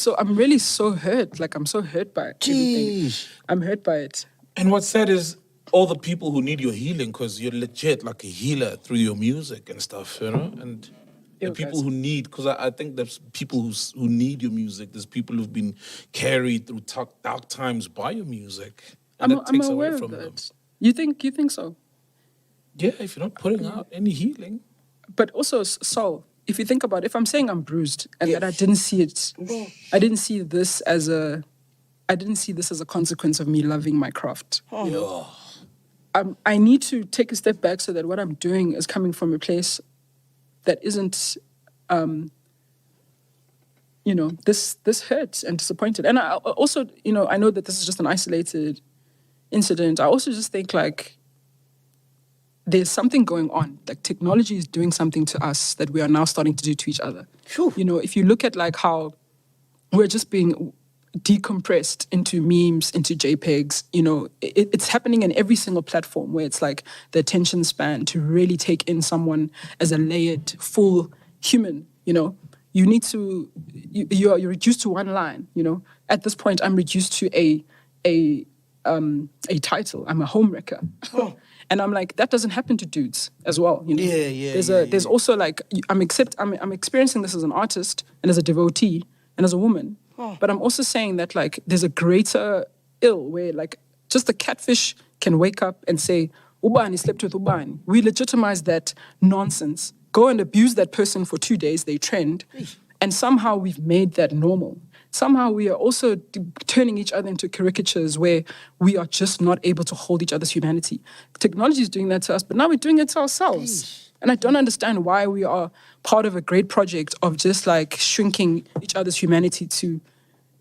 So I'm really so hurt. Like, I'm so hurt by everything. I'm hurt by it. And what's sad is all the people who need your healing, because you're legit like a healer through your music and stuff, you know? And the people who need, because I think there's people who need your music. There's people who've been carried through dark times by your music. And that takes away from them. You think so? Yeah, if you're not putting out any healing. But also, Saul, if you think about it, if I'm saying I'm bruised and that I didn't see it, I didn't see this as a consequence of me loving my craft. You know? I need to take a step back so that what I'm doing is coming from a place that isn't, this hurts and disappointed. And I also, I know that this is just an isolated incident. I also just think like there's something going on. Like technology is doing something to us that we are now starting to do to each other. Sure. If you look at like how we're just being decompressed into memes, into JPEGs, it's happening in every single platform where it's like the attention span to really take in someone as a layered, full human, you need to, you're reduced to one line, At this point, I'm reduced to a title. I'm a homewrecker. And I'm like, that doesn't happen to dudes as well. There's also like, I'm experiencing this as an artist and as a devotee and as a woman. But I'm also saying that like there's a greater ill where like just the catfish can wake up and say, Ubani slept with Ubani. We legitimize that nonsense. Go and abuse that person for 2 days, they trend. And somehow we've made that normal. Somehow we are also turning each other into caricatures where we are just not able to hold each other's humanity. Technology is doing that to us, but now we're doing it to ourselves. And I don't understand why we are part of a great project of just like shrinking each other's humanity to,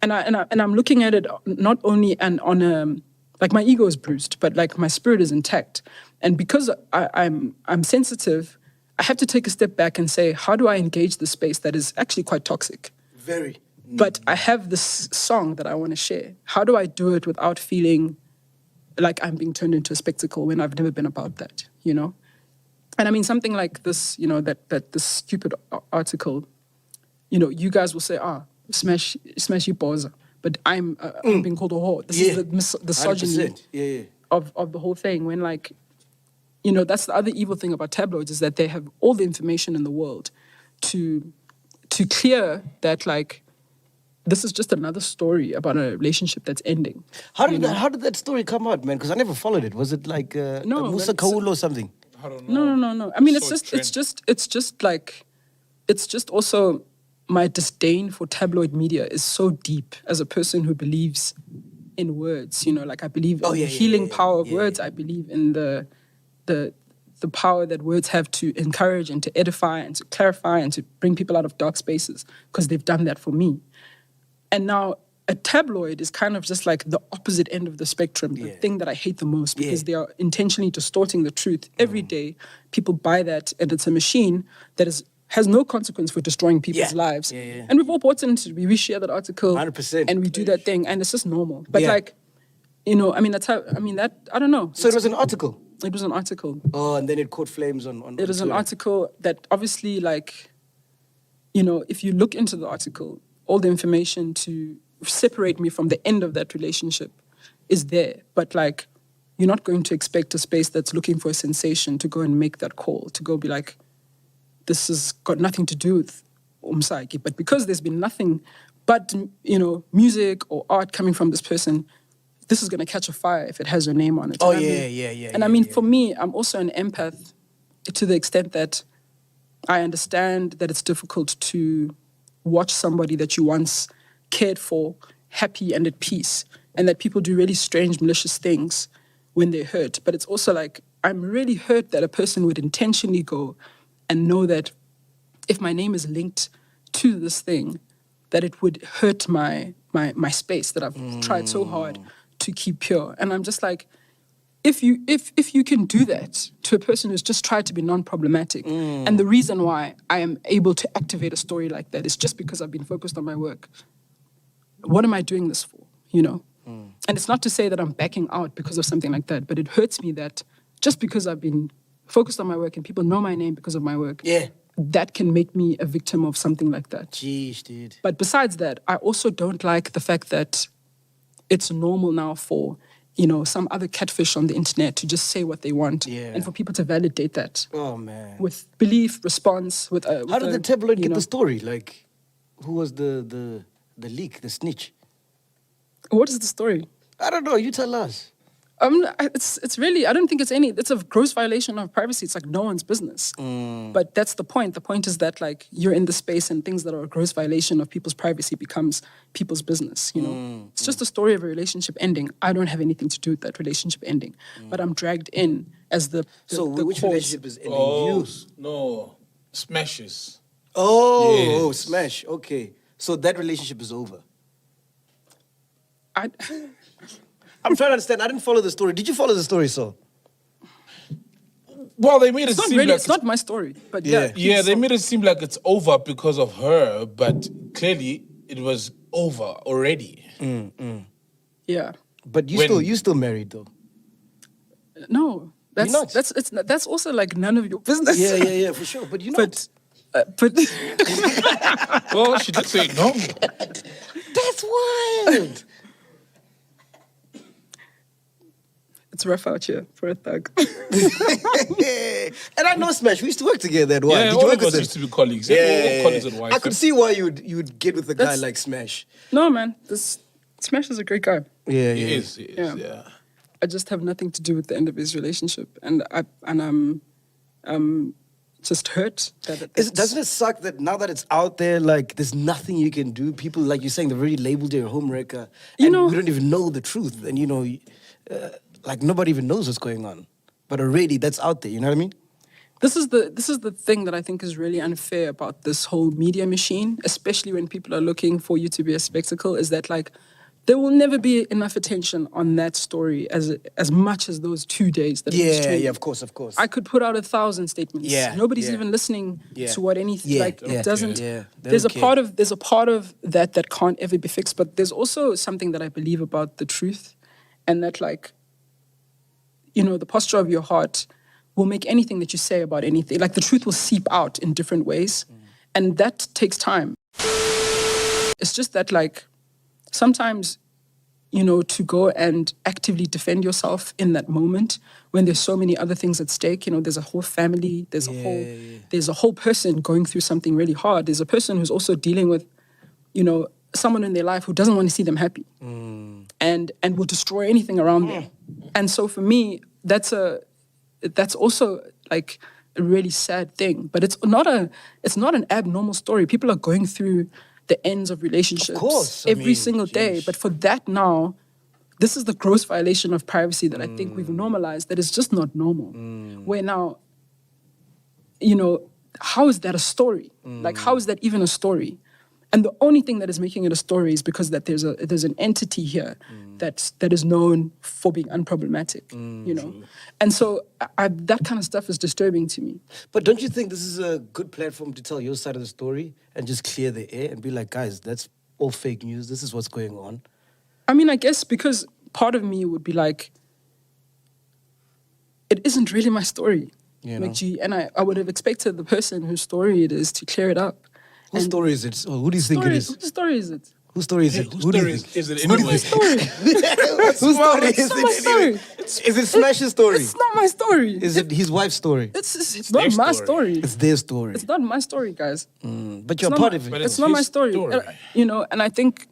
and I'm looking at it not only and on like my ego is bruised, but like my spirit is intact. And because I'm sensitive, I have to take a step back and say, how do I engage the space that is actually quite toxic? Very. But I have this song that I want to share. How do I do it without feeling like I'm being turned into a spectacle when I've never been about that, And I mean, something like this, that this stupid article, you guys will say, smash you pause. But I'm being called a whore. This is the misogyny of the whole thing. When like, that's the other evil thing about tabloids is that they have all the information in the world to clear that like, this is just another story about a relationship that's ending. How did that story come out, man? Because I never followed it. Was it like Musa Kaulo or something? I don't know. No. I mean, it's just also my disdain for tabloid media is so deep as a person who believes in words. Like I believe in the healing power of words. I believe in the power that words have to encourage and to edify and to clarify and to bring people out of dark spaces because they've done that for me. And now a tabloid is kind of just like the opposite end of the spectrum, the thing that I hate the most because they are intentionally distorting the truth. Every day, people buy that and it's a machine that has no consequence for destroying people's lives. And we've all bought into it. We share that article 100%. And we do that thing and it's just normal. But like, I don't know. So it was an article? It was an article. Oh, and then it caught flames on It was an article that obviously like, if you look into the article, all the information to separate me from the end of that relationship is there. But like, you're not going to expect a space that's looking for a sensation to go and make that call, to go be like, this has got nothing to do with MSAKI. But because there's been nothing but, music or art coming from this person, this is going to catch a fire if it has your name on it. Oh, yeah. And I mean, for me, I'm also an empath to the extent that I understand that it's difficult to watch somebody that you once cared for happy and at peace, and that people do really strange, malicious things when they're hurt. But it's also like, I'm really hurt that a person would intentionally go and know that if my name is linked to this thing, that it would hurt my space that I've tried so hard to keep pure. And I'm just like, if you can do that to a person who's just tried to be non-problematic, and the reason why I am able to activate a story like that is just because I've been focused on my work, what am I doing this for, And it's not to say that I'm backing out because of something like that, but it hurts me that just because I've been focused on my work and people know my name because of my work, that can make me a victim of something like that. Jeez, dude. But besides that, I also don't like the fact that it's normal now for, some other catfish on the internet to just say what they want and for people to validate that. Oh, man. With belief, response, with how did the tabloid get the story? Like, who was the leak, the snitch? What is the story? I don't know. You tell us. It's really, I don't think it's a gross violation of privacy. It's like no one's business. But that's the point. The point is that like you're in the space and things that are a gross violation of people's privacy becomes people's business, It's just a story of a relationship ending. I don't have anything to do with that relationship ending. But I'm dragged in as the which cause. relationship is ending? No, smashes. Oh, smash. Okay. So that relationship is over. I'm trying to understand. I didn't follow the story. Did you follow the story, so? Well, they made it seem like it's not my story, but yeah, they made it seem like it's over because of her, but clearly it was over already. Yeah. But you still married though. No, that's also like none of your business. Yeah, for sure. But you're not. But well, she did say no. That's wild. It's rough out here for a thug. And I know Smash. We used to work together at Yeah, all of us used to be colleagues. Yeah, colleagues at YFM. I could see why you'd get with a guy like Smash. No, man. This Smash is a great guy. Yeah, He is, yeah. I just have nothing to do with the end of his relationship, and I'm just hurt that doesn't it suck that now that it's out there, like there's nothing you can do? People, like you're saying, they've already labeled you a homewrecker, and we don't even know the truth, and like nobody even knows what's going on, but already that's out there. You know what I mean? This is the thing that I think is really unfair about this whole media machine, especially when people are looking for you to be a spectacle, is that like there will never be enough attention on that story as much as those 2 days that it was trending. Yeah, of course. I could put out 1,000 statements. Nobody's even listening to what anything it doesn't. There's a part of that can't ever be fixed, but there's also something that I believe about the truth, and that like, the posture of your heart will make anything that you say about anything, like the truth will seep out in different ways. And that takes time. It's just that like, sometimes, to go and actively defend yourself in that moment when there's so many other things at stake, there's a whole family, there's a whole person going through something really hard. There's a person who's also dealing with, someone in their life who doesn't want to see them happy and will destroy anything around them. And so for me, that's also like a really sad thing, but it's not an abnormal story. People are going through the ends of relationships every single day. But for that now, this is the gross violation of privacy that I think we've normalized that is just not normal. Where now, how is that a story? Like, how is that even a story? And the only thing that is making it a story is because that there's an entity here that is known for being unproblematic, True. And so that kind of stuff is disturbing to me. But don't you think this is a good platform to tell your side of the story and just clear the air and be like, guys, that's all fake news. This is what's going on. I mean, I guess because part of me would be like, it isn't really my story, MacG, and I would have expected the person whose story it is to clear it up. Whose story is it? Who do you think it is? Whose story is it? Whose story is it? Whose story is it anyway? Whose story? Whose story is It's not my it anyway? story. Is it Smash's story? It's not my story. Is it his wife's story? It's not my story. It's their story. It's not my story, guys. But you're part of it. But It's not my story. And I think,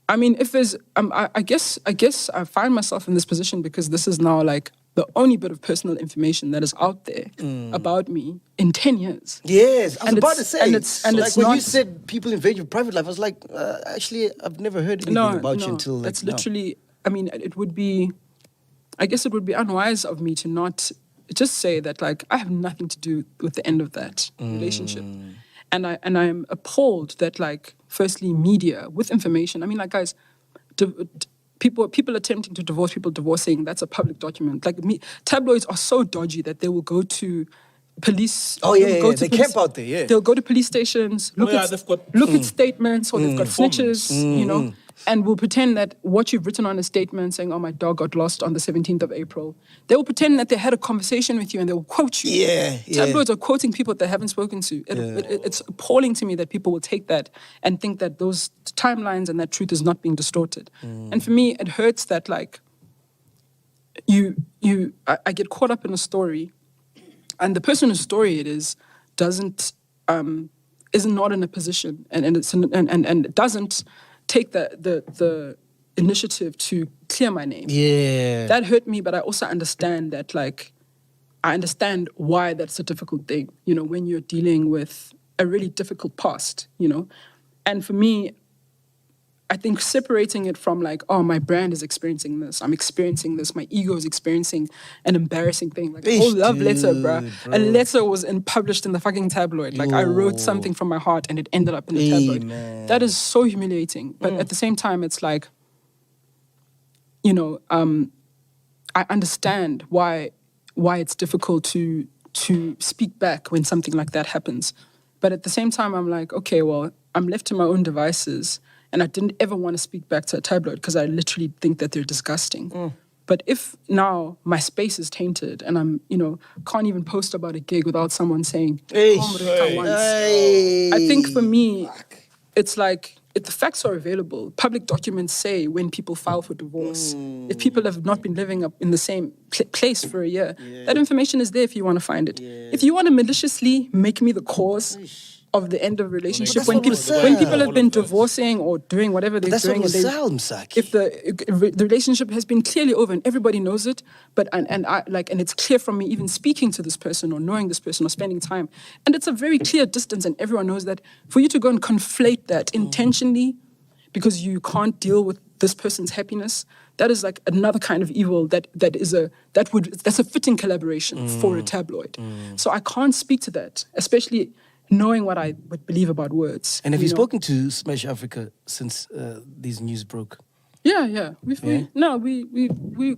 I mean, if there's, I guess I find myself in this position because this is now like the only bit of personal information that is out there about me in 10 years. Yes, I was about to say. And it's like when not, you said people invade your private life, I was like, actually, I've never heard anything about you until like that's now. literally, I mean, I guess it would be unwise of me to not just say that like, I have nothing to do with the end of that relationship. And I'm appalled that like, firstly, media with information. I mean, like guys, people attempting to divorce, people divorcing, that's a public document. Like tabloids are so dodgy that they will go to police. Oh, yeah. They camp out there, yeah. They'll go to police stations, look at statements, or they've got snitches, you know, and will pretend that what you've written on a statement saying, oh, my dog got lost on the 17th of April, they will pretend that they had a conversation with you and they will quote you. Yeah. Tabloids are quoting people that they haven't spoken to. It's appalling to me that people will take that and think that those timelines and that truth is not being distorted. And for me, it hurts that, like, I get caught up in a story, and the person whose story it is is not in a position and doesn't take the initiative to clear my name. Yeah. That hurt me, but I also understand that, like, I understand why that's a difficult thing, you know, when you're dealing with a really difficult past, you know. And for me, I think separating it from, like, oh, my brand is experiencing this, I'm experiencing this, my ego is experiencing an embarrassing thing. Like, a whole love letter, bro. A letter was published in the fucking tabloid. Like, I wrote something from my heart and it ended up in the tabloid. Man. That is so humiliating. But at the same time, it's like, you know, I understand why it's difficult to speak back when something like that happens. But at the same time, I'm like, okay, well, I'm left to my own devices. And I didn't ever want to speak back to a tabloid because I literally think that they're disgusting. But if now my space is tainted and I'm, you know, can't even post about a gig without someone saying, once. I think for me, it's like, if the facts are available, public documents say when people file for divorce, if people have not been living up in the same place for a year, that information is there if you want to find it. If you want to maliciously make me the cause of the end of a relationship, when people have been divorcing or doing whatever they're doing, if the relationship has been clearly over and everybody knows it, and it's clear from me even speaking to this person or knowing this person or spending time, and it's a very clear distance and everyone knows that, for you to go and conflate that intentionally because you can't deal with this person's happiness, that is like another kind of evil that's a fitting collaboration for a tabloid. So I can't speak to that, especially knowing what I would believe about words. And have you spoken to Smash Africa since these news broke? Yeah. We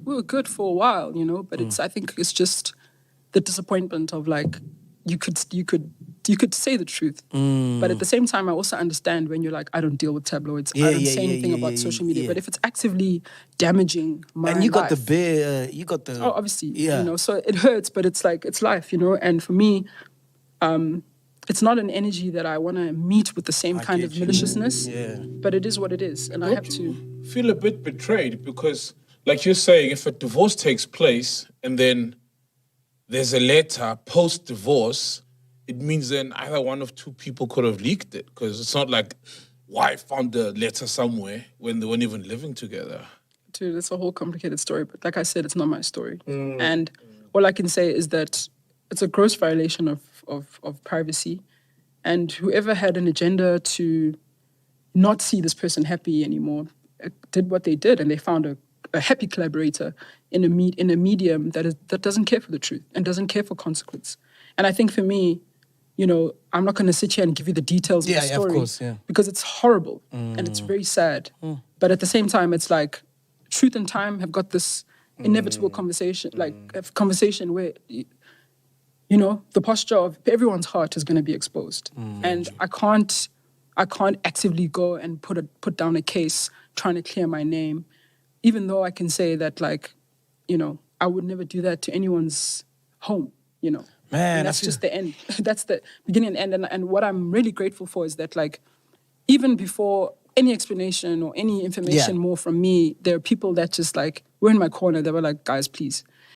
were good for a while, you know. But I think it's just the disappointment of, like, you could say the truth, but at the same time, I also understand when you're like, I don't deal with tabloids. I don't say anything about social media. But if it's actively damaging my and you got life, the obviously, you know. So it hurts, but it's like, it's life, you know. And for me, it's not an energy that I want to meet with the same kind of maliciousness, but it is what it is, and I have to feel a bit betrayed because, like you're saying, if a divorce takes place and then there's a letter post-divorce, it means then either one of two people could have leaked it, because it's not like wife found the letter somewhere when they weren't even living together. Dude, it's a whole complicated story, but like I said, it's not my story. And all I can say is that it's a gross violation of privacy, and whoever had an agenda to not see this person happy anymore did what they did, and they found a happy collaborator in a medium that doesn't care for the truth and doesn't care for consequence. And I think for me, you know, I'm not going to sit here and give you the details of the story, of course, because it's horrible and it's very sad. But at the same time, it's like truth and time have got this inevitable conversation, like a conversation where, you know, the posture of everyone's heart is going to be exposed. And I can't actively go and put down a case trying to clear my name, even though I can say that, like, you know, I would never do that to anyone's home, you know. Man, that's just the end. That's the beginning and end. And what I'm really grateful for is that, like, even before any explanation or any information more from me, there are people that just, like, were in my corner. They were like, guys, please,